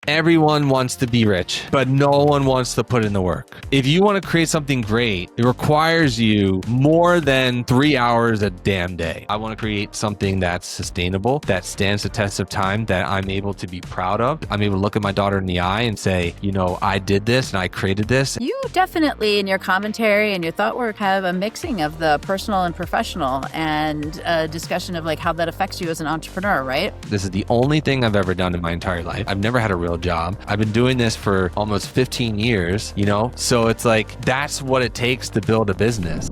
Everyone wants to be rich, but no one wants to put in the work. If you want to create something great, it requires you more than 3 hours a damn day. I want to create something that's sustainable, that stands the test of time, that I'm able to be proud of. I'm able to look at my daughter in the eye and say, you know, I did this and I created this. You definitely, in your commentary and your thought work, have a mixing of the personal and professional and a discussion of like how that affects you as an entrepreneur, right? This is the only thing I've ever done in my entire life. I've never had a real job. I've been doing this for almost 15 years, you know? So it's like, that's what it takes to build a business.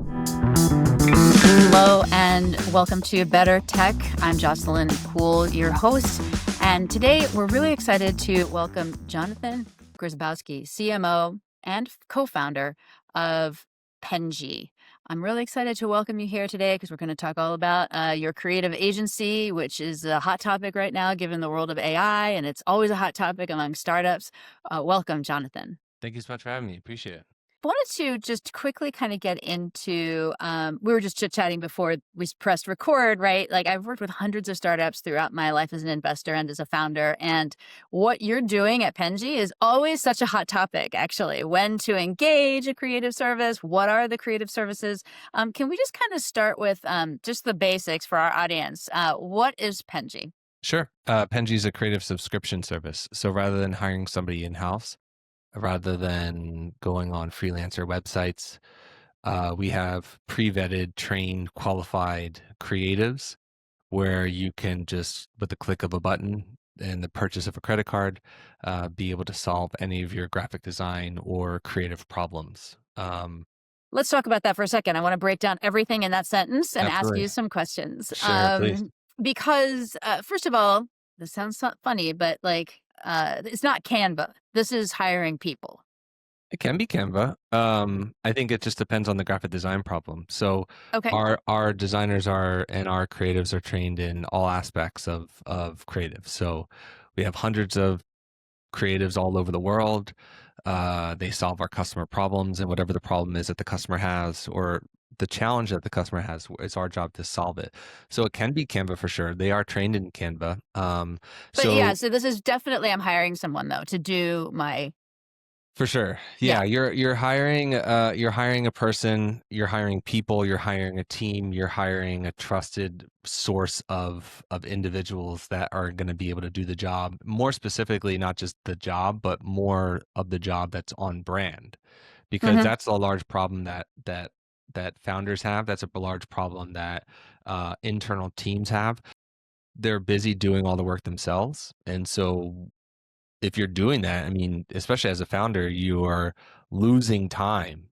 Hello and welcome to BetterTech. I'm Jocelyn Houle, your host. And today we're really excited to welcome Johnathan Grzybowski, CMO and co-founder of Penji. I'm really excited to welcome you here today because we're going to talk all about your creative agency, which is a hot topic right now, given the world of AI, and it's always a hot topic among startups. Welcome, Johnathan. Thank you so much for having me. Appreciate it. I wanted to just quickly kind of get into, we were just chit-chatting before we pressed record, right? Like I've worked with hundreds of startups throughout my life as an investor and as a founder. And what you're doing at Penji is always such a hot topic, actually. When to engage a creative service, what are the creative services? Can we just kind of start with just the basics for our audience? What is Penji? Sure. Penji is a creative subscription service. So rather than hiring somebody in-house, rather than going on freelancer websites, we have pre-vetted, trained, qualified creatives where you can just, with the click of a button and the purchase of a credit card, be able to solve any of your graphic design or creative problems. Let's talk about that for a second. I want to break down everything in that sentence and Absolutely. ask you some questions. Sure, please. Because first of all, this sounds funny, but like it's not Canva. This is hiring people. It can be Canva. I think it just depends on the graphic design problem. So Okay. our designers and our creatives are trained in all aspects of creative. So we have hundreds of creatives all over the world. They solve our customer problems, and whatever the problem is that the customer has or the challenge that the customer has, it's our job to solve it. So it can be Canva for sure. They are trained in Canva. So this is definitely, I'm hiring someone though to do my. For sure. Yeah. Yeah, you're hiring a person, you're hiring people, you're hiring a team, you're hiring a trusted source of individuals that are going to be able to do the job. More specifically, not just the job, but more of the job that's on brand. Because that's a large problem that founders have. That's a large problem that internal teams have. They're busy doing all the work themselves. And so if you're doing that, I mean, especially as a founder, you are losing time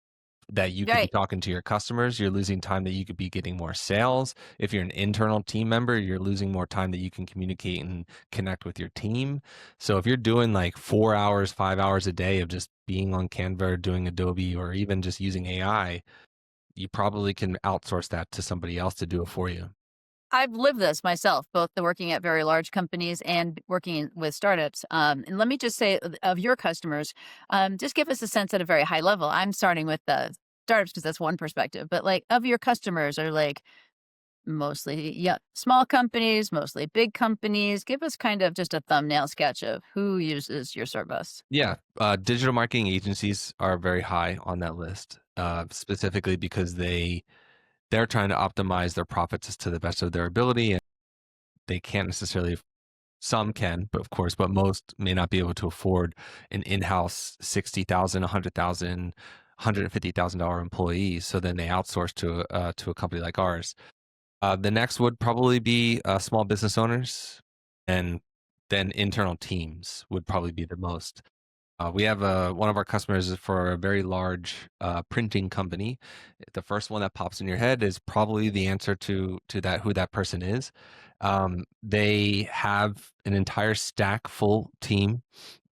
that you could be talking to your customers. You're losing time that you could be getting more sales. If you're an internal team member, you're losing more time that you can communicate and connect with your team. So if you're doing like 4 hours, 5 hours a day of just being on Canva or doing Adobe or even just using AI, you probably can outsource that to somebody else to do it for you. I've lived this myself, both the working at very large companies and working with startups. And let me just say of your customers, just give us a sense at a very high level. I'm starting with the startups because that's one perspective, but like of your customers are like mostly small companies, mostly big companies. Give us kind of just a thumbnail sketch of who uses your service. Yeah, digital marketing agencies are very high on that list, specifically because they're trying to optimize their profits to the best of their ability, and they can't necessarily. Some can, but of course, but most may not be able to afford an in-house $60,000, $100,000, $150,000 employee. So then they outsource to a company like ours. The next would probably be small business owners, and then internal teams would probably be the most. We have one of our customers is for a very large printing company. The first one that pops in your head is probably the answer to that, who that person is. They have an entire stack full team,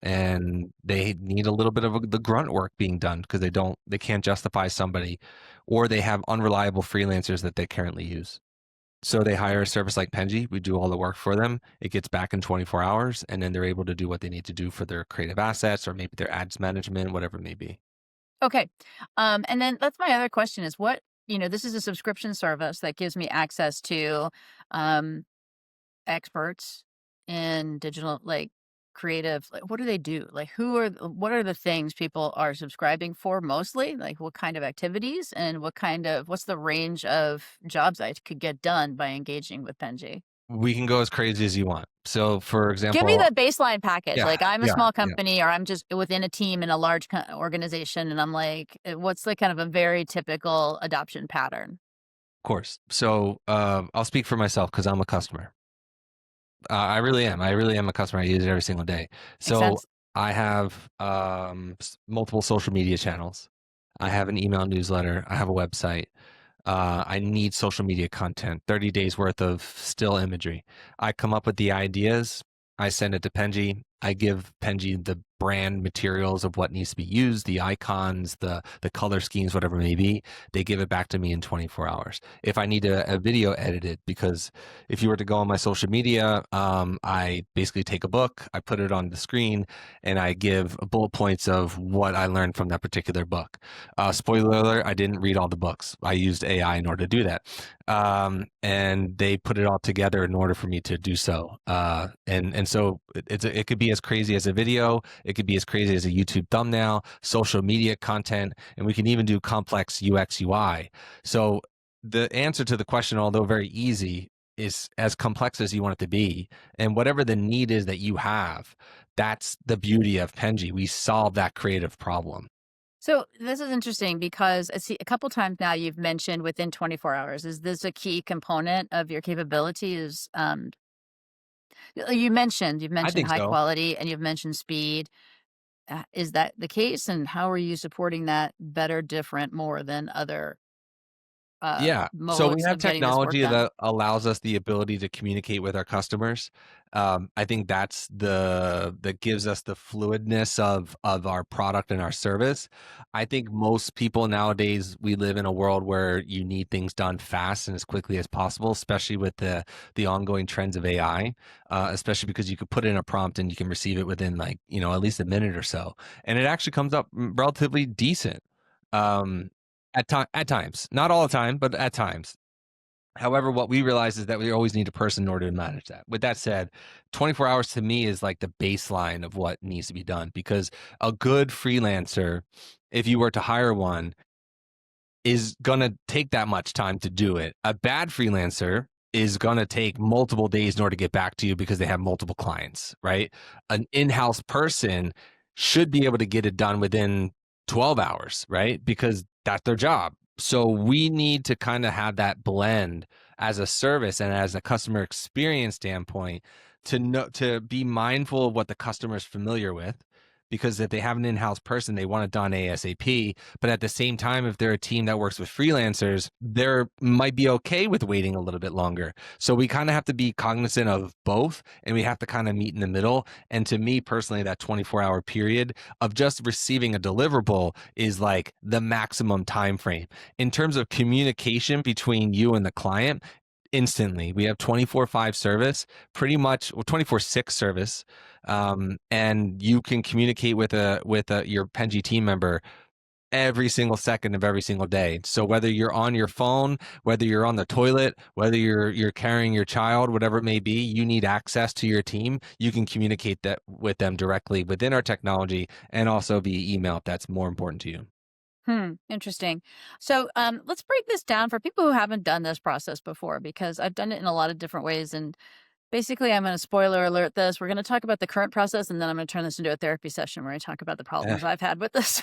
and they need a little bit of the grunt work being done because they can't justify somebody, or they have unreliable freelancers that they currently use. So they hire a service like Penji. We do all the work for them. It gets back in 24 hours, and then they're able to do what they need to do for their creative assets or maybe their ads management, whatever it may be. Okay. And then that's my other question is this is a subscription service that gives me access to experts in digital, like creative, like, what do they do? Like, what are the things people are subscribing for mostly? Like, what kind of activities and what's the range of jobs I could get done by engaging with Penji? We can go as crazy as you want. So, for Give me example, the baseline package. yeah, Like, I'm a yeah, small yeah, company or I'm just within a team in a large organization, and I'm like, what's the kind of a very typical adoption pattern? of course. So, I'll speak for myself because I'm a customer. I really am. I really am a customer. I use it every single day. Makes So sense? I have multiple social media channels. I have an email newsletter. I have a website. I need social media content, 30 days worth of still imagery. I come up with the ideas. I send it to Penji. I give Penji the brand materials of what needs to be used, the icons, the color schemes, whatever it may be. They give it back to me in 24 hours. If I need a video edited, because if you were to go on my social media, I basically take a book, I put it on the screen, and I give bullet points of what I learned from that particular book. Spoiler alert, I didn't read all the books. I used AI in order to do that. And they put it all together in order for me to do so. And so it could be as crazy as a video, it could be as crazy as a YouTube thumbnail, social media content, and we can even do complex UX UI. So the answer to the question, although very easy, is as complex as you want it to be. And whatever the need is that you have, that's the beauty of Penji. We solve that creative problem. So this is interesting because I see a couple times now you've mentioned within 24 hours. Is this a key component of your capability? You've I mentioned think high so. quality and you've mentioned speed. Is that the case? And how are you supporting that better, different, more than other Yeah. So we modes have of getting this work technology done? that allows us the ability to communicate with our customers. I think that gives us the fluidness of our product and our service. I think most people nowadays, we live in a world where you need things done fast and as quickly as possible, especially with the ongoing trends of AI. Especially because you could put in a prompt and you can receive it within, like, at least a minute or so, and it actually comes up relatively decent. Um, at times, not all the time, but at times. However, what we realize is that we always need a person in order to manage that. With that said, 24 hours to me is like the baseline of what needs to be done, because a good freelancer, if you were to hire one, is going to take that much time to do it. A bad freelancer is going to take multiple days in order to get back to you because they have multiple clients, right? An in-house person should be able to get it done within 12 hours, right? Because that's their job. So we need to kind of have that blend as a service and as a customer experience standpoint, to be mindful of what the customer is familiar with, because if they have an in-house person, they want it done ASAP. But at the same time, if they're a team that works with freelancers, they might be okay with waiting a little bit longer. So we kind of have to be cognizant of both, and we have to kind of meet in the middle. And to me personally, that 24-hour period of just receiving a deliverable is like the maximum time frame. In terms of communication between you and the client, instantly. We have 24/5 service, pretty much, well, 24/6 service. And you can communicate with your Penji team member every single second of every single day. So whether you're on your phone, whether you're on the toilet, whether you're carrying your child, whatever it may be, you need access to your team. You can communicate that with them directly within our technology, and also via email if that's more important to you. Interesting. So let's break this down for people who haven't done this process before, because I've done it in a lot of different ways. And basically, I'm going to spoiler alert this. We're going to talk about the current process, and then I'm going to turn this into a therapy session where I talk about the Eh, problems I've had with this.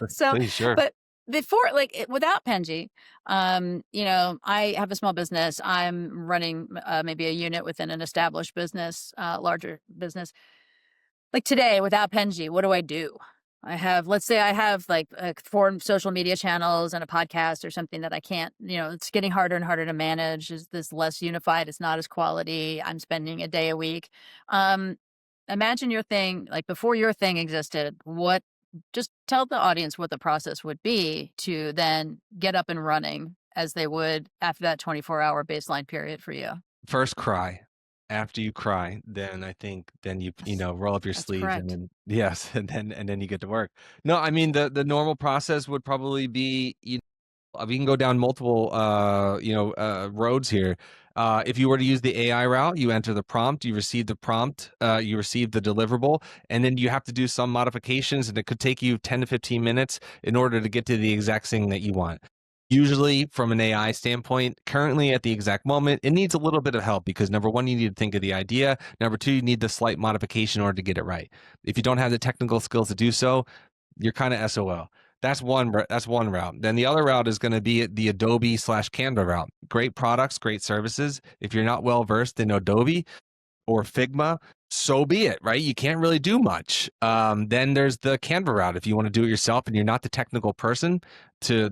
So, please, sure. but before, without Penji, I have a small business. I'm running maybe a unit within an established business, larger business. Like today, without Penji, what do I do? Let's say I have like 4 social media channels and a podcast or something that I can't, it's getting harder and harder to manage. Is this less unified? It's not as quality. I'm spending a day a week. Um, Imagine your thing, like before your thing existed, just tell the audience what the process would be to then get up and running as they would after that 24-hour baseline period for you. First, cry. After you cry, then I think then That's, roll up your that's sleeves, and correct. then yes, and then you get to work. No, I mean the normal process would probably be, we can go down multiple roads here. If you were to use the AI route, you enter the prompt, you receive the prompt, you receive the deliverable, and then you have to do some modifications, and it could take you 10 to 15 minutes in order to get to the exact thing that you want. Usually, from an AI standpoint, currently at the exact moment, it needs a little bit of help because number one, you need to think of the idea. Number two, you need the slight modification in order to get it right. If you don't have the technical skills to do so, you're kind of SOL. That's one route. Then the other route is going to be the Adobe/Canva route. Great products, great services. If you're not well versed in Adobe or Figma, so be it, right? You can't really do much. Then there's the Canva route. If you want to do it yourself and you're not the technical person to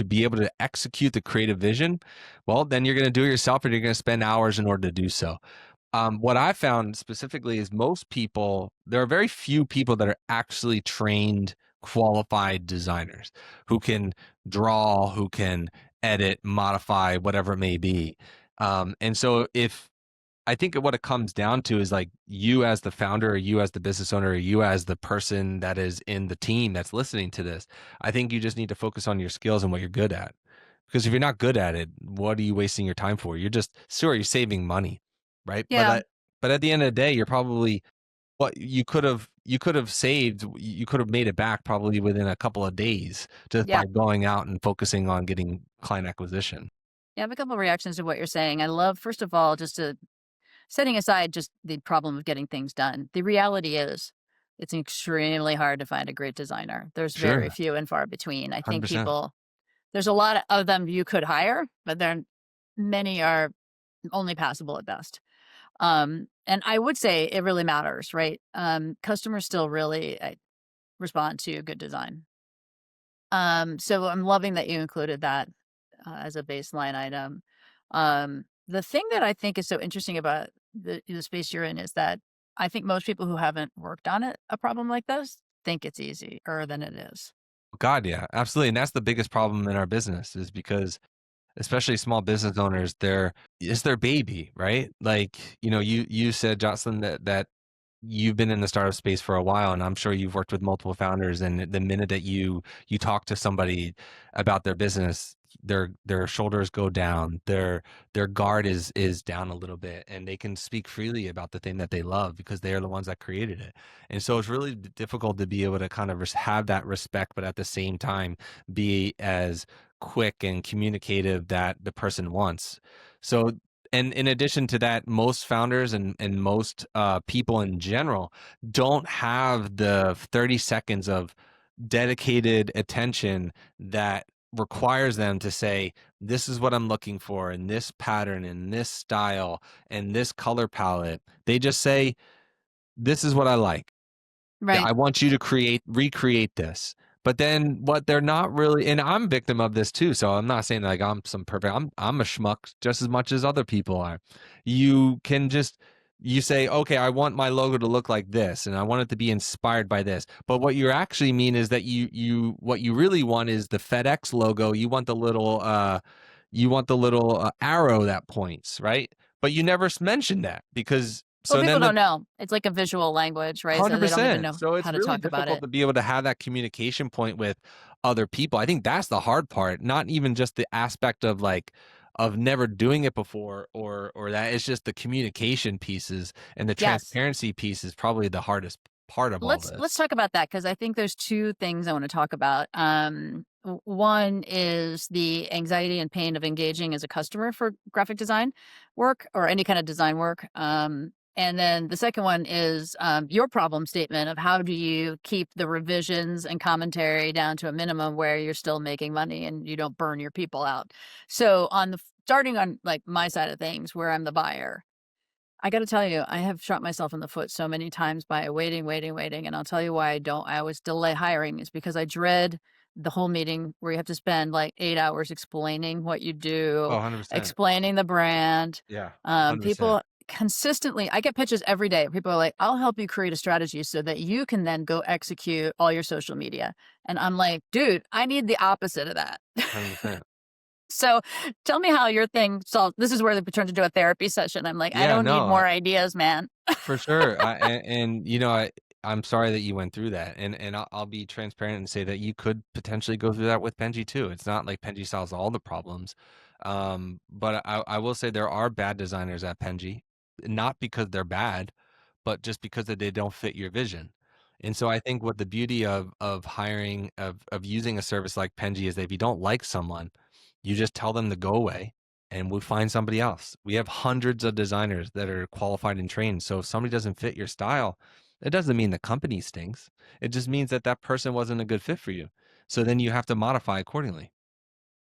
be able to execute the creative vision, well, then you're going to do it yourself and you're going to spend hours in order to do so. What I found specifically is there are very few people that are actually trained, qualified designers who can draw, who can edit, modify, whatever it may be. And so I think what it comes down to is like you as the founder, or you as the business owner, or you as the person that is in the team that's listening to this, I think you just need to focus on your skills and what you're good at. Because if you're not good at it, what are you wasting your time for? You're saving money, right? Yeah. But at the end of the day, you're probably what you could have saved, you could have made it back probably within a couple of days just Yeah. by going out and focusing on getting client acquisition. Yeah, I have a couple of reactions to what you're saying. I love, first of all, just setting aside just the problem of getting things done. The reality is it's extremely hard to find a great designer. There's very Sure, few and far between. I think 100%. there's a lot of them you could hire, but many are only passable at best. And I would say it really matters, right? Customers still really respond to good design. So I'm loving that you included that as a baseline item. The thing that I think is so interesting about the space you're in is that I think most people who haven't worked on a problem like this think it's easier than it is. God, yeah, absolutely. And that's the biggest problem in our business is because especially small business owners, it's their baby, right? Like, you said, Jocelyn, that you've been in the startup space for a while, and I'm sure you've worked with multiple founders. And the minute that you talk to somebody about their business, their shoulders go down, their guard is down a little bit, and they can speak freely about the thing that they love because they are the ones that created it. And so it's really difficult to be able to kind of have that respect, but at the same time be as quick and communicative that the person wants. So, and in addition to that, most founders and most people in general don't have the 30 seconds of dedicated attention that requires them to say, this is what I'm looking for in this pattern, in this style, and this color palette. They just say, this is what I like. Yeah, Right. I want you to recreate this. But then what they're not really, and I'm a victim of this too. So I'm not saying like I'm some perfect, I'm a schmuck just as much as other people are. You say, okay, I want my logo to look like this and I want it to be inspired by this. But what you actually mean is that what you really want is the FedEx logo. You want the little, arrow that points, right? But you never mentioned that because Well, so people then don't know. It's like a visual language, right? So they don't even 100%. know So how it's to really talk about difficult it. to be able to have that communication point with other people. I think that's the hard part, not even just the aspect of like of never doing it before or that. It's just the communication pieces and the Yes. transparency piece is probably the hardest part of all Let's this. talk about that because I think there's two things I want to talk about. One is the anxiety and pain of engaging as a customer for graphic design work or any kind of design work. And then the second one is your problem statement of how do you keep the revisions and commentary down to a minimum where you're still making money and you don't burn your people out. So starting on like my side of things where I'm the buyer, I gotta tell you, I have shot myself in the foot so many times by waiting, waiting, waiting, and I'll tell you why I always delay hiring is because I dread the whole meeting where you have to spend like 8 hours explaining what you Oh, do, 100%. explaining the brand. Yeah. 100%. People consistently, I get pitches every day. People are like, "I'll help you create a strategy so that you can then go execute all your social media." And I'm like, "Dude, I need the opposite of that." 100%. So tell me how your thing solved. This is where they turned into a therapy session. I'm like, I Yeah, don't need no. more ideas, man. For sure. And I'm sorry that you went through that. And I'll be transparent and say that you could potentially go through that with Penji too. It's not like Penji solves all the problems. But I will say there are bad designers at Penji, not because they're bad, but just because they don't fit your vision. And so I think what the beauty of hiring of using a service like Penji is that if you don't like someone, you just tell them to go away and we'll find somebody else. We have hundreds of designers that are qualified and trained. So if somebody doesn't fit your style, it doesn't mean the company stinks. It just means that that person wasn't a good fit for you. So then you have to modify accordingly.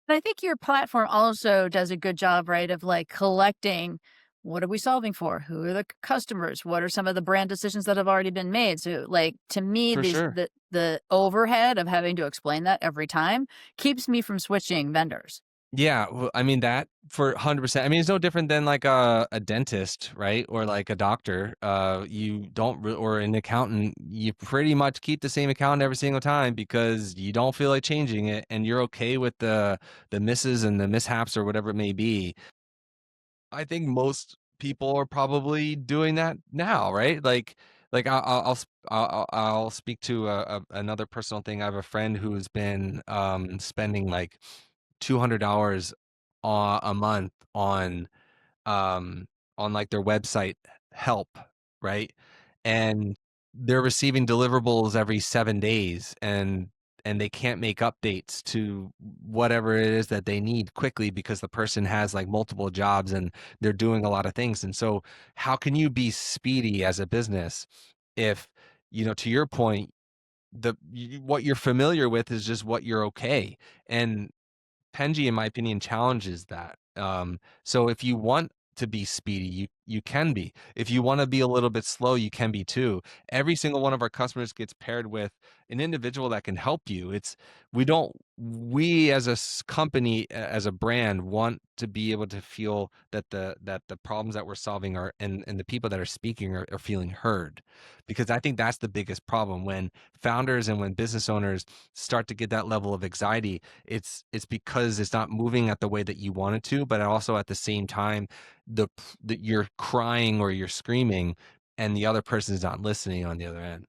But I think your platform also does a good job, right, of like collecting what are we solving for? Who are the customers? What are some of the brand decisions that have already been made? So, like to me, For these sure. the overhead of having to explain that every time keeps me from switching vendors. Yeah, well, I mean that for 100%. I mean, it's no different than like a dentist, right? Or like a doctor. You don't or an accountant. You pretty much keep the same account every single time because you don't feel like changing it, and you're okay with the misses and the mishaps or whatever it may be. I think most people are probably doing that now, right? Like I'll speak to another personal thing. I have a friend who's been spending like $200 a month um on like their website help, right? And they're receiving deliverables every 7 days and they can't make updates to whatever it is that they need quickly because the person has like multiple jobs and they're doing a lot of things. And so how can you be speedy as a business if, to your point, what you're familiar with is just what you're okay. And Penji, in my opinion, challenges that. So if you want to be speedy, you can be. If you want to be a little bit slow, you can be too. Every single one of our customers gets paired with an individual that can help you. We as a company, as a brand, want to be able to feel that the problems that we're solving are and the people that are speaking are feeling heard, because I think that's the biggest problem when founders and when business owners start to get that level of anxiety. It's because it's not moving at the way that you want it to, but also at the same time, that you're crying or you're screaming, and the other person is not listening on the other end.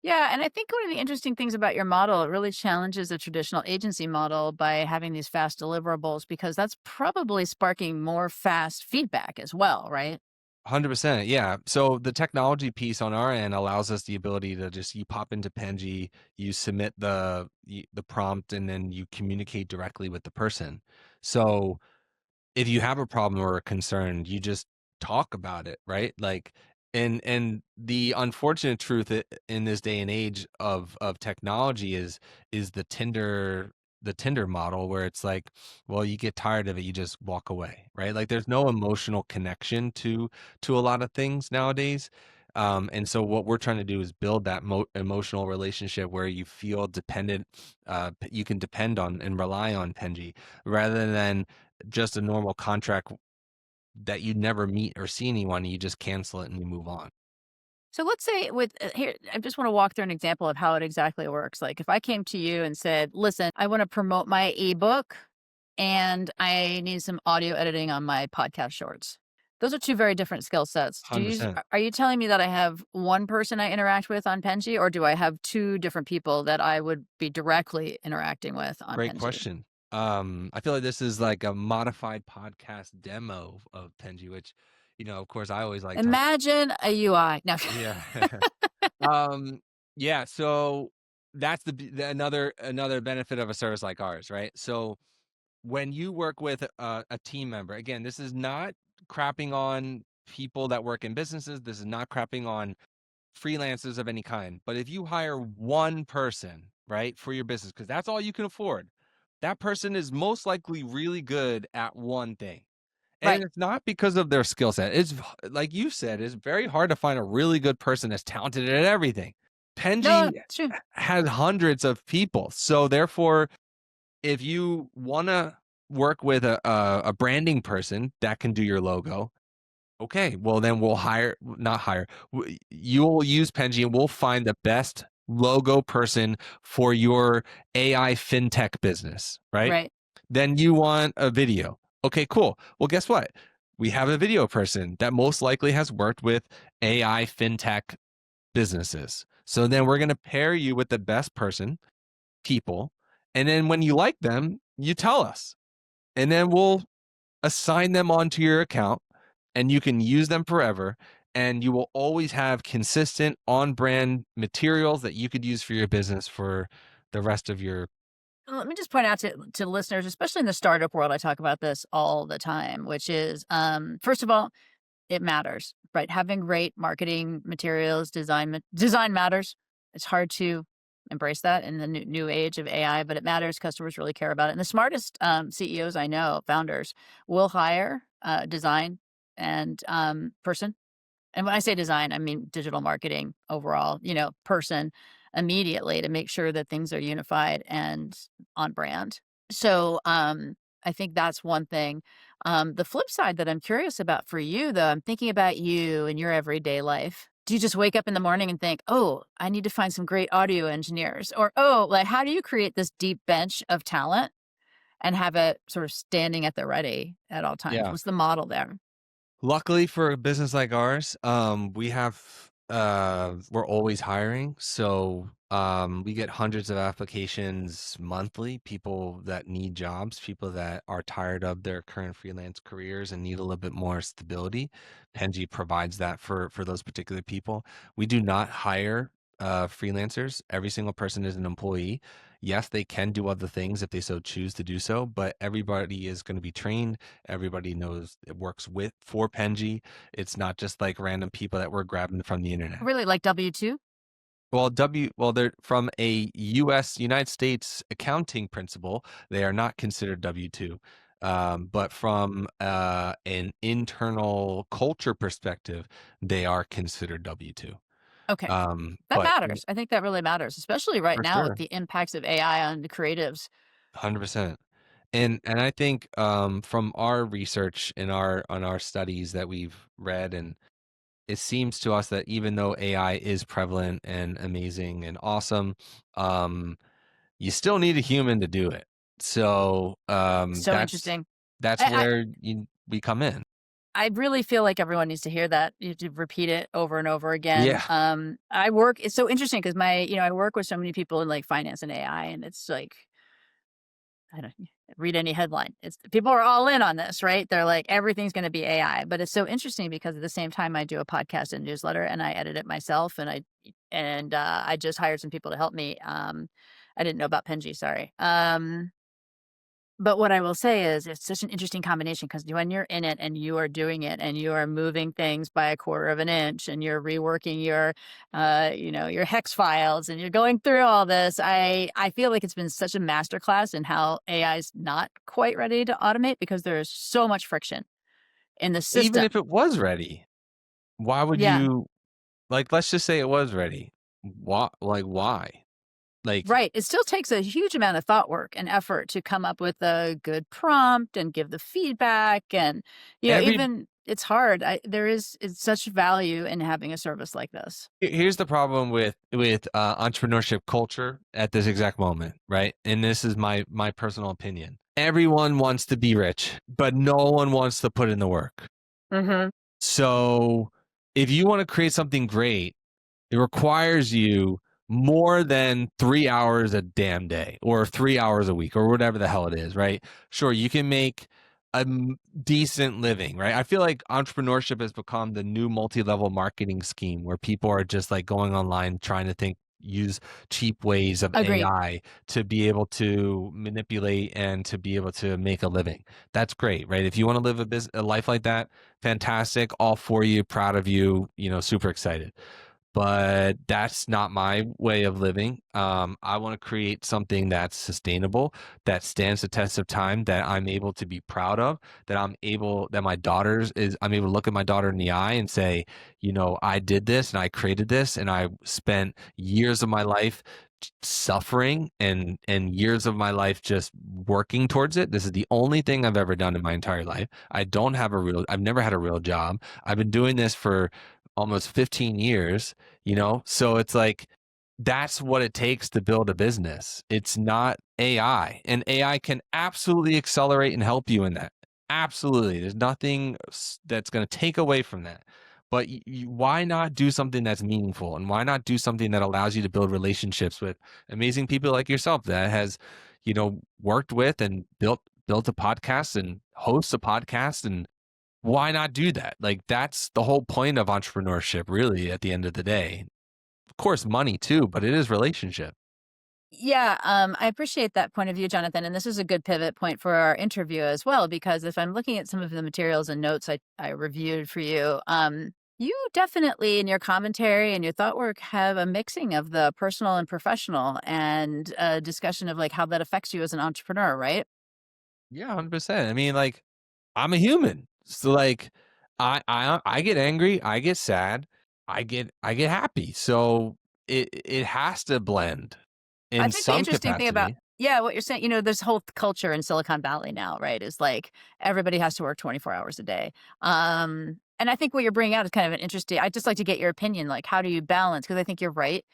Yeah, and I think one of the interesting things about your model, it really challenges the traditional agency model by having these fast deliverables because that's probably sparking more fast feedback as well, right? 100%, yeah. So the technology piece on our end allows us the ability to just you pop into Penji, you submit the prompt, and then you communicate directly with the person. So if you have a problem or a concern, you just talk about it, right? Like, and the unfortunate truth in this day and age of technology is the Tinder model where it's like, well, you get tired of it, you just walk away, right? Like there's no emotional connection to a lot of things nowadays. And so what we're trying to do is build that emotional relationship where you feel dependent, you can depend on and rely on Penji rather than just a normal contract that you never meet or see anyone, you just cancel it and you move on. So let's say with here, I just want to walk through an example of how it exactly works. Like if I came to you and said, listen, I want to promote my ebook and I need some audio editing on my podcast shorts. Those are two very different skill sets. Do you 100%. are you telling me that I have one person I interact with on Penji, or do I have two different people that I would be directly interacting with on Great Penji? question. I feel like this is like a modified podcast demo of Penji, which, of course I always like talking. Imagine a UI. No. Yeah. um, yeah. So that's another benefit of a service like ours, right? So when you work with a team member, again, this is not crapping on people that work in businesses. This is not crapping on freelancers of any kind. But if you hire one person, right, for your business, because that's all you can afford, that person is most likely really good at one thing. And Right. it's not because of their skill set. It's like you said, it's very hard to find a really good person that's talented at everything. No, Penji it's true. has hundreds of people. So therefore, if you want to work with a branding person that can do your logo, okay, well then we'll not hire. You will use Penji and we'll find the best logo person for your AI fintech business, right? Right. Then you want a video. Okay, cool. Well, guess what? We have a video person that most likely has worked with AI fintech businesses. So then we're going to pair you with the best people. And then when you like them, you tell us. And then we'll assign them onto your account, and you can use them forever. And you will always have consistent on-brand materials that you could use for your business for the rest of your. Let me just point out to listeners, especially in the startup world, I talk about this all the time, which is, first of all, it matters, right? Having great marketing materials, design matters. It's hard to embrace that in the new age of AI, but it matters. Customers really care about it. And the smartest CEOs I know, founders, will hire a design and person. And when I say design, I mean digital marketing overall, person immediately to make sure that things are unified and on brand. So I think that's one thing. The flip side that I'm curious about for you, though, I'm thinking about you and your everyday life. Do you just wake up in the morning and think, oh, I need to find some great audio engineers? Or, oh, like, how do you create this deep bench of talent and have it sort of standing at the ready at all times? Yeah. What's the model there? Luckily for a business like ours, we're always hiring. So we get hundreds of applications monthly, people that need jobs, people that are tired of their current freelance careers and need a little bit more stability. Penji provides that for those particular people. We do not hire freelancers. Every single person is an employee. Yes, they can do other things if they so choose to do so, but everybody is going to be trained. Everybody knows it works for Penji. It's not just like random people that we're grabbing from the internet. Really, like W-2? Well, they're from a United States accounting principle. They are not considered W-2. But from an internal culture perspective, they are considered W-2. Okay. That But matters. I think that really matters, especially right for now with sure, the impacts of AI on the creatives. 100%. And I think from our research and on our studies that we've read, and it seems to us that even though AI is prevalent and amazing and awesome, you still need a human to do it. So So interesting. that's I, where we come in. I really feel like everyone needs to hear that. You have to repeat it over and over again. Yeah. It's so interesting because I work with so many people in like finance and AI, and it's like, I don't read any headline. It's people are all in on this, right? They're like, everything's going to be AI, but it's so interesting because at the same time I do a podcast and newsletter and I edit it myself. And I just hired some people to help me. I didn't know about Penji. Sorry. But what I will say is it's such an interesting combination because when you're in it and you are doing it and you are moving things by a quarter of an inch and you're reworking your hex files and you're going through all this, I feel like it's been such a masterclass in how AI is not quite ready to automate because there is so much friction in the Even system. if it was ready, why would Yeah. you, like, let's just say it was ready. Why? Like, Right. It still takes a huge amount of thought work and effort to come up with a good prompt and give the feedback. And, every even it's hard. It's such value in having a service like this. here's the problem with entrepreneurship culture at this exact moment, right? And this is my personal opinion. Everyone wants to be rich, but no one wants to put in the work. Mm-hmm. So if you want to create something great, it requires you more than 3 hours a damn day or 3 hours a week or whatever the hell it is, right? Sure, you can make a decent living, right? I feel like entrepreneurship has become the new multi-level marketing scheme where people are just like going online trying to use cheap ways of Agreed. AI to be able to manipulate and to be able to make a living. That's great, right? If you want to live a life like that, fantastic, all for you, proud of you, super excited, but that's not my way of living. I want to create something that's sustainable, that stands the test of time, that I'm able to be proud of, that I'm able to look at my daughter in the eye and say, I did this and I created this and I spent years of my life suffering and years of my life just working towards it. This is the only thing I've ever done in my entire life. I've never had a real job. I've been doing this for almost 15 years, so it's like, that's what it takes to build a business. It's not AI, and AI can absolutely accelerate and help you in that. Absolutely. There's nothing that's going to take away from that. But why not do something that's meaningful, and why not do something that allows you to build relationships with amazing people like yourself that has, worked with and built built a podcast and hosts a podcast, and why not do that? Like, that's the whole point of entrepreneurship, really, at the end of the day. Of course, money too, but it is relationship. Yeah, I appreciate that point of view, Jonathan. And this is a good pivot point for our interview as well, because if I'm looking at some of the materials and notes I reviewed for you, you definitely in your commentary and your thought work have a mixing of the personal and professional and a discussion of like how that affects you as an entrepreneur, right? Yeah, 100%. I mean, like, I'm a human. So like I get angry, I get sad, I get happy. So it has to blend I in think the some interesting thing about capacity. yeah, what you're saying, this whole culture in Silicon Valley now, right, is like everybody has to work 24 hours a day. And I think what you're bringing out is kind of an interesting. I'd just like to get your opinion, like how do you balance? Because I think you're right.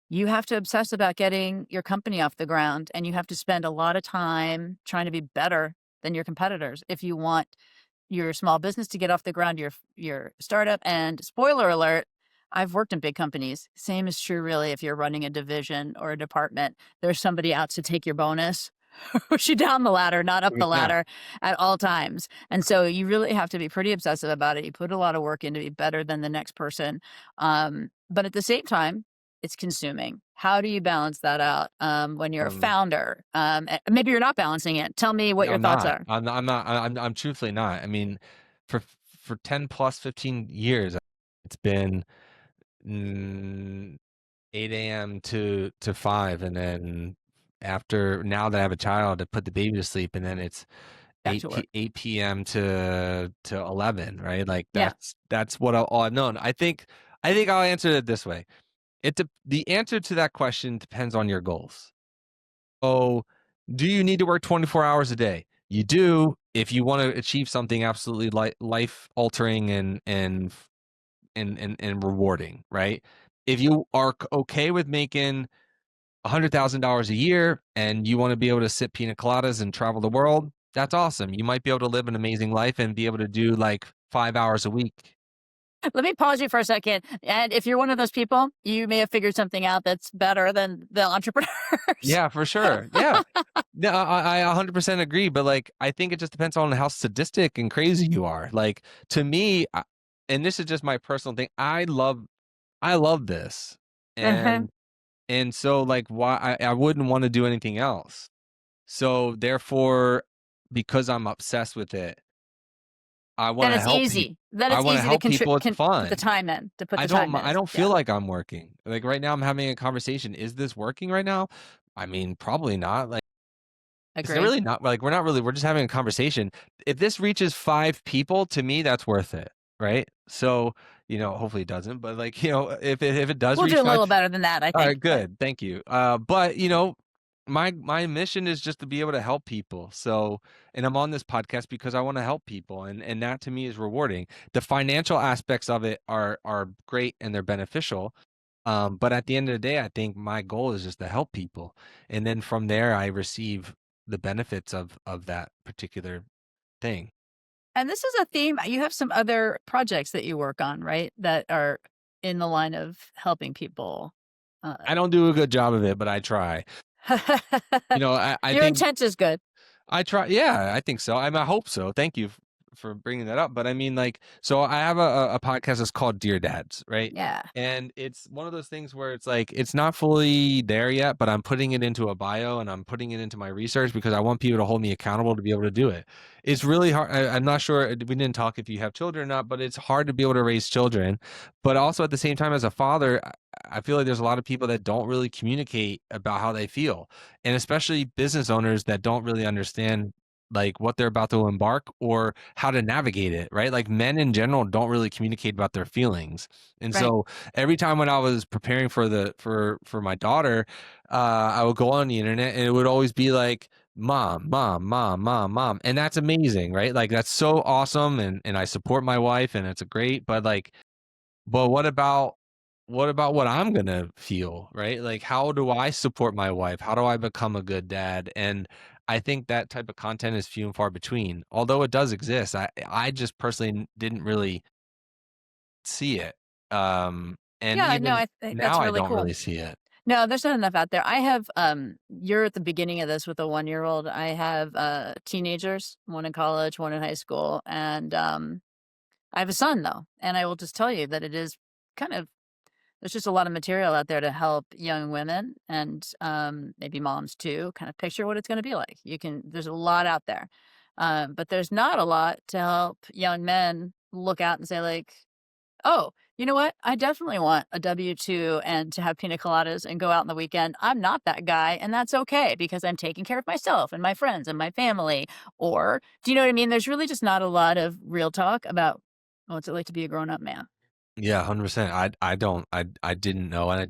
You have to obsess about getting your company off the ground, and you have to spend a lot of time trying to be better than your competitors if you want your small business to get off the ground, your startup. And spoiler alert, I've worked in big companies. Same is true really if you're running a division or a department. There's somebody out to take your bonus, push you down the ladder, not up the Yeah. ladder at all times. And so you really have to be pretty obsessive about it. You put a lot of work in to be better than the next person. But at the same time, it's consuming. How do you balance that out when you're a Um founder? Maybe you're not balancing it. Tell me what yeah, your I'm thoughts not. are. I'm truthfully not. I mean, for for 10 plus 15 years it's been mm, 8 a.m. to 5, and then after, now that I have a child, to put the baby to sleep, and then it's Back to work. 8 p.m. to 11, right? Like Yeah. that's what all I've known. I think I'll answer it this way. The answer to that question depends on your goals. Oh, do you need to work 24 hours a day? You do if you want to achieve something absolutely life altering and rewarding, right? If you are okay with making $100,000 a year and you want to be able to sip pina coladas and travel the world, that's awesome. You might be able to live an amazing life and be able to do like 5 hours a week. Let me pause you for a second. And if you're one of those people, you may have figured something out that's better than the entrepreneurs. Yeah, for sure. Yeah. No, I 100% agree. But like, I think it just depends on how sadistic and crazy you are. Like, to me, and this is just my personal thing, I love this. Uh-huh. And so like, why I wouldn't want to do anything else. So therefore, because I'm obsessed with it, I Then wanna it's help people. easy. Then I it's wanna easy to help people, it's put the fun. time in, to put I the don't time mi I in. don't Yeah. feel like I'm working. Like, right now, I'm having a conversation. Is this working right now? I mean, probably not. Like, it's Agree. really not, like, we're just having a conversation. If this reaches 5 people, to me, that's worth it, right? So, hopefully it doesn't, but, like, if it does We'll reach do a 5. little better than that, I think. Alright, But good, thank you. But, my mission is just to be able to help people. So, and I'm on this podcast because I wanna help people, and that to me is rewarding. The financial aspects of it are great and they're beneficial, but at the end of the day, I think my goal is just to help people, and then from there, I receive the benefits of that particular thing. and this is a theme. You have some other projects that you work on, right? That are in the line of helping people. Uh, I don't do a good job of it, but I try. I your think intent is good. I try. Yeah, I think so. I hope so. Thank you for bringing that up. But I mean, like, so I have a podcast that's called Dear Dads, right? Yeah. And it's one of those things where it's like it's not fully there yet, but I'm putting it into a bio and I'm putting it into my research because I want people to hold me accountable to be able to do it. It's really hard. I'm not sure. We didn't talk if you have children or not, but it's hard to be able to raise children. But also at the same time, as a father, I feel like there's a lot of people that don't really communicate about how they feel, and especially business owners that don't really understand like what they're about to embark or how to navigate it, right? Like, men in general don't really communicate about their feelings. And Right. so every time when I was preparing for my daughter, I would go on the internet and it would always be like, mom, mom, mom, mom, mom. And that's amazing, right? Like, that's so awesome, and I support my wife and it's a great, but like, but what about what I'm gonna feel, right? Like, how do I support my wife? How do I become a good dad? And I think that type of content is few and far between. Although it does exist, I just personally didn't really see it. And Yeah, no, even I think that's now I really don't cool. really see it. No, there's not enough out there. I have, you're at the beginning of this with a 1-year-old. I have, teenagers, one in college, one in high school, and, I have a son, though, and I will just tell you that it is kind of there's just a lot of material out there to help young women and, maybe moms too, kind of picture what it's gonna be like. There's a lot out there, but there's not a lot to help young men look out and say, like, "Oh, you know what? I definitely want a W-2 and to have pina coladas and go out on the weekend. I'm not that guy, and that's okay because I'm taking care of myself and my friends and my family." Or, do you know what I mean? There's really just not a lot of real talk about what's it like to be a grown-up man. Yeah, 100%. I didn't know, and I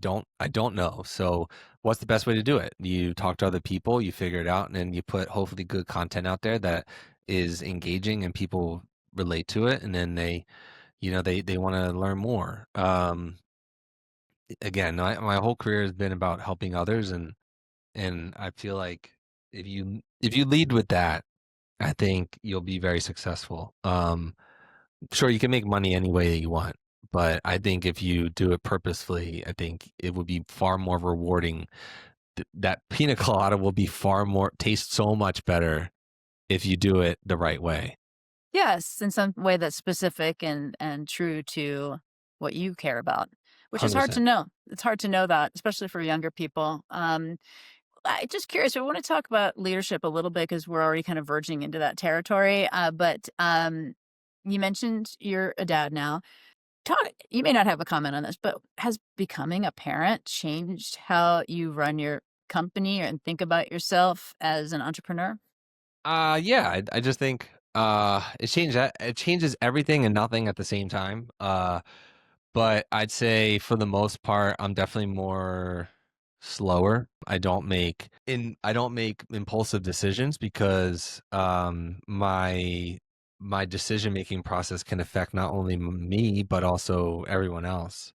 don't know. So, what's the best way to do it? You talk to other people, you figure it out, and then you put hopefully good content out there that is engaging and people relate to it, and then they want to learn more. Again, my whole career has been about helping others, and I feel like if you lead with that, I think you'll be very successful. Sure, you can make money any way that you want, but I think if you do it purposefully, I think it would be far more rewarding. That pina colada will be far more taste so much better if you do it the right way. Yes, in some way that's specific and true to what you care about, which is hard to 100%. know. It's hard to know that, especially for younger people. I just curious. I want to talk about leadership a little bit because we're already kind of verging into that territory. But you mentioned you're a dad now. Talk. You may not have a comment on this, but has becoming a parent changed how you run your company and think about yourself as an entrepreneur? Yeah, I just think it changes everything and nothing at the same time. But I'd say for the most part, I'm definitely more slower. I don't make impulsive decisions because my decision making process can affect not only me but also everyone else.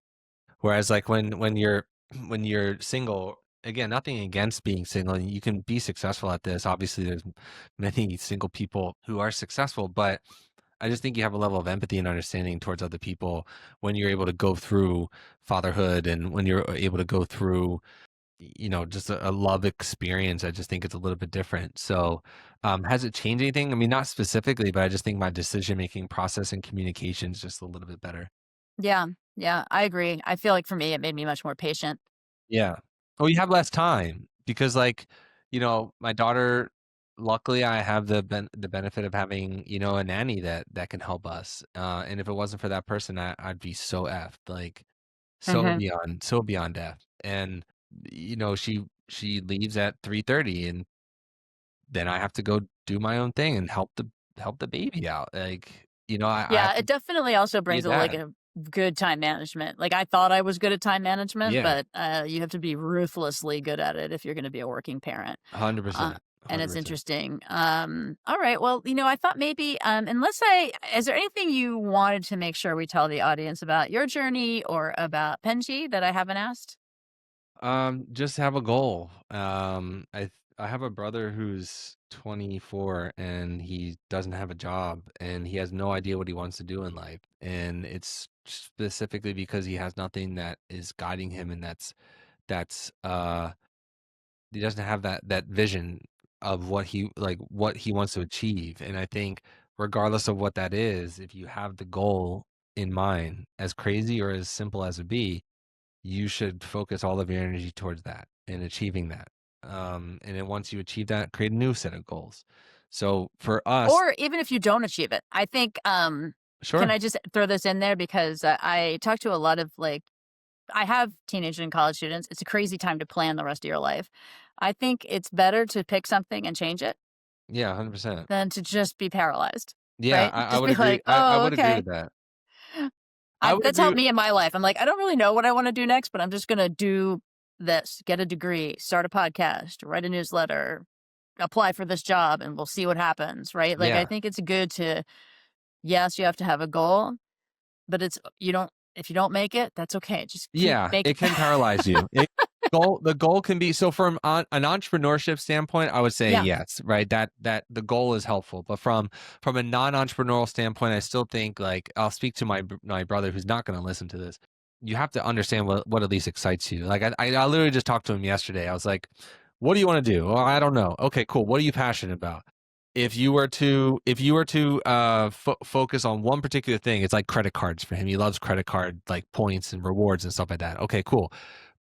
Whereas like when you're single, again, nothing against being single, you can be successful at this. Obviously, there's many single people who are successful, but I just think you have a level of empathy and understanding towards other people when you're able to go through fatherhood and when you're able to go through, just a love experience. I just think it's a little bit different. So, has it changed anything? I mean, not specifically, but I just think my decision making process and communication is just a little bit better. Yeah, yeah, I agree. I feel like for me, it made me much more patient. Yeah. Oh, you have less time because, like, my daughter. Luckily, I have the benefit of having a nanny that can help us. And if it wasn't for that person, I'd be so effed, like Hmm. so beyond death. And she leaves at 3:30, and then I have to go do my own thing and help the baby out. Like I Yeah, have it to definitely also be a brings dad. a good time management. Like I thought I was good at time management, Yeah, but you have to be ruthlessly good at it if you're going to be a working parent. Uh, 100%, and it's 100%. interesting. All right. Well, I thought maybe, is there anything you wanted to make sure we tell the audience about your journey or about Penji that I haven't asked? Just have a goal. I have a brother who's 24 and he doesn't have a job and he has no idea what he wants to do in life. And it's specifically because he has nothing that is guiding him, and that's he doesn't have that vision of what he wants to achieve. And I think regardless of what that is, if you have the goal in mind, as crazy or as simple as it be, you should focus all of your energy towards that and achieving that. And then once you achieve that, create a new set of goals. So for us, Or even if you don't achieve it, I think, can sure. I just throw this in there because I talk to a lot of I have teenage and college students. It's a crazy time to plan the rest of your life. I think it's better to pick something and change it Yeah, 100%. than to just be paralyzed, Yeah, right? I Just would be agree. like, I "Oh, would agree okay." with that. I would That's agree. helped me in my life. I'm like, "I don't really know what I wanna do next, but I'm just gonna do this, get a degree, start a podcast, write a newsletter, apply for this job, and we'll see what happens," right? Like, I Yeah. think it's good to yes, you have to have a goal, but it's you don't if you don't make it, that's okay. Just keep Yeah, making it can paralyze you. The goal can be so from an entrepreneurship standpoint, I would say Yeah. yes, right? That the goal is helpful, but from a non-entrepreneurial standpoint, I still think like I'll speak to my brother who's not going to listen to this. you have to understand what at least excites you. Like I literally just talked to him yesterday. I was like, what do you want to do? Well, I don't know. Okay, cool. What are you passionate about? If you were to focus on one particular thing, it's like credit cards for him. He loves credit card like points and rewards and stuff like that. Okay, cool.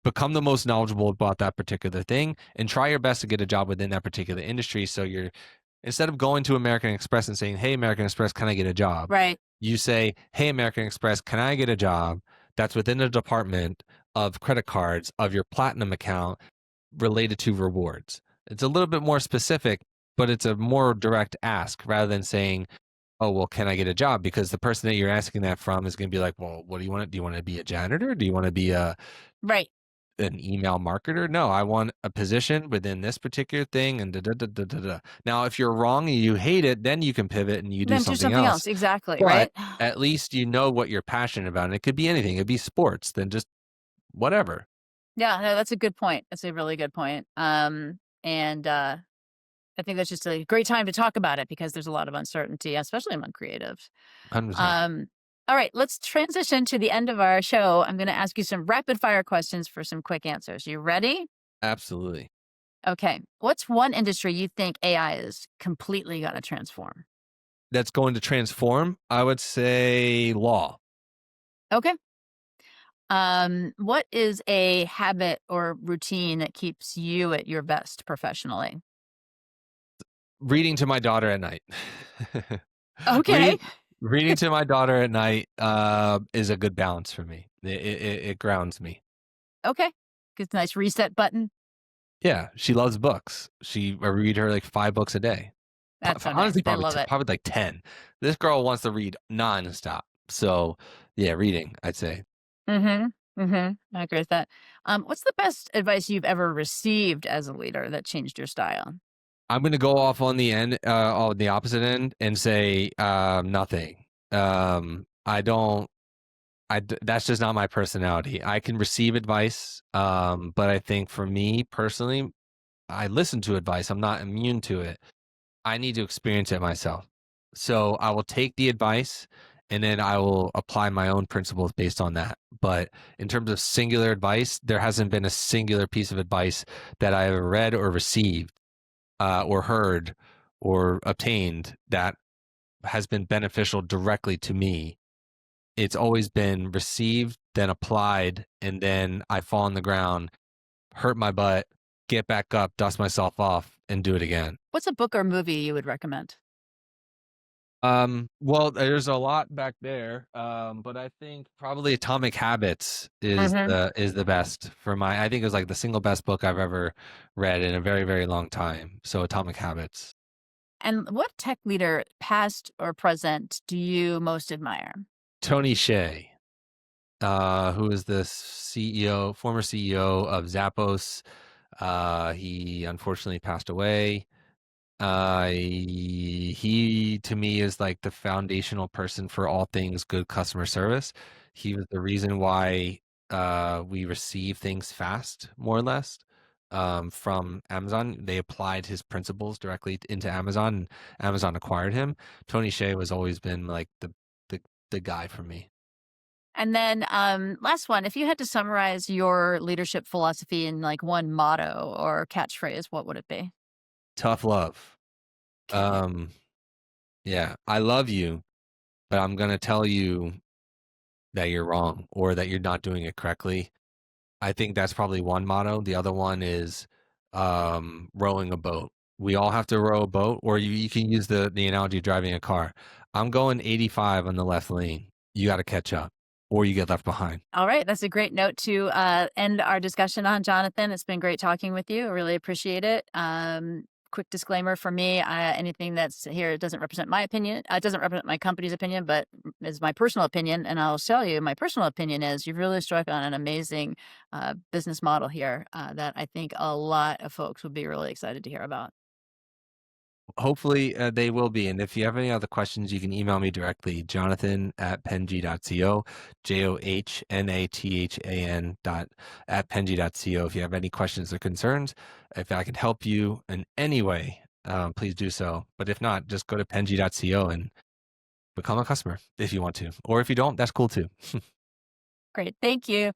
Become the most knowledgeable about that particular thing and try your best to get a job within that particular industry. So you're instead of going to American Express and saying, "Hey, American Express, can I get a job?" Right. You say, "Hey, American Express, can I get a job that's within the department of credit cards of your platinum account related to rewards?" It's a little bit more specific, but it's a more direct ask rather than saying, "Oh, well, can I get a job?" Because the person that you're asking that from is going to be like, "Well, what do you want? Do you want to be a janitor? Do you want to be Right. an email marketer? No, I want a position within this particular thing." And da, da, da, da, da, da. Now, if you're wrong and you hate it, then you can pivot and you do Then do something something else. else. Exactly. But Right. at least you know what you're passionate about. And it could be anything. It could be sports, then just whatever. Yeah, no, that's a good point. That's a really good point. And I think that's just a great time to talk about it because there's a lot of uncertainty, especially among creatives. 100%. Um, all right, let's transition to the end of our show. I'm going to ask you some rapid fire questions for some quick answers. You ready? Absolutely. Okay. What's one industry you think AI is completely going to transform? That's going to transform, I would say law. Okay. What is a habit or routine that keeps you at your best professionally? Reading to my daughter at night. Okay. reading reading to my daughter at night is a good balance for me. It grounds me. Okay. Gets a nice reset button. Yeah, she loves books. I read her like 5 books a day. That's so nice. Honestly, They love it. probably like 10. This girl wants to read nonstop. So, yeah, reading, I'd say. Mm-hmm. Mm-hmm. I agree with that. What's the best advice you've ever received as a leader that changed your style? I'm going to go off on the opposite end and say nothing. I don't that's just not my personality. I can receive advice, but I think for me personally, I listen to advice. I'm not immune to it. I need to experience it myself. So I will take the advice and then I will apply my own principles based on that. But in terms of singular advice, there hasn't been a singular piece of advice that I have read or received or heard or obtained that has been beneficial directly to me. It's always been received, then applied, and then I fall on the ground, hurt my butt, get back up, dust myself off, and do it again. What's a book or movie you would recommend? Well, there's a lot back there, but I think probably Atomic Habits Mm-hmm. is the best for I think it was like the single best book I've ever read in a very, very long time. So Atomic Habits. And what tech leader, past or present, do you most admire? Tony Hsieh, who is the CEO, former CEO of Zappos. He unfortunately passed away. He to me is like the foundational person for all things good customer service. He was the reason why we receive things fast, more or less, from Amazon. They applied his principles directly into Amazon, and Amazon acquired him. Tony Hsieh has always been like the the guy for me. And then, last one, if you had to summarize your leadership philosophy in like one motto or catchphrase, what would it be? Tough love. Okay. Um, yeah, I love you, but I'm gonna tell you that you're wrong or that you're not doing it correctly. I think that's probably one motto. The other one is rowing a boat. We all have to row a boat, or you can use the analogy of driving a car. I'm going 85 on the left lane. You got to catch up, or you get left behind. All right. That's a great note to end our discussion on, Johnathan. It's been great talking with you. I really appreciate it. Quick disclaimer for me, anything that's here doesn't represent my opinion. It doesn't represent my company's opinion, but is my personal opinion. And I'll tell you, my personal opinion is you've really struck on an amazing business model here that I think a lot of folks would be really excited to hear about. Hopefully they will be. And if you have any other questions, you can email me directly, Johnathan@penji.co, JOHNATHAN @penji.co. If you have any questions or concerns, if I can help you in any way, please do so. But if not, just go to penji.co and become a customer if you want to. Or if you don't, that's cool too. Great. Thank you.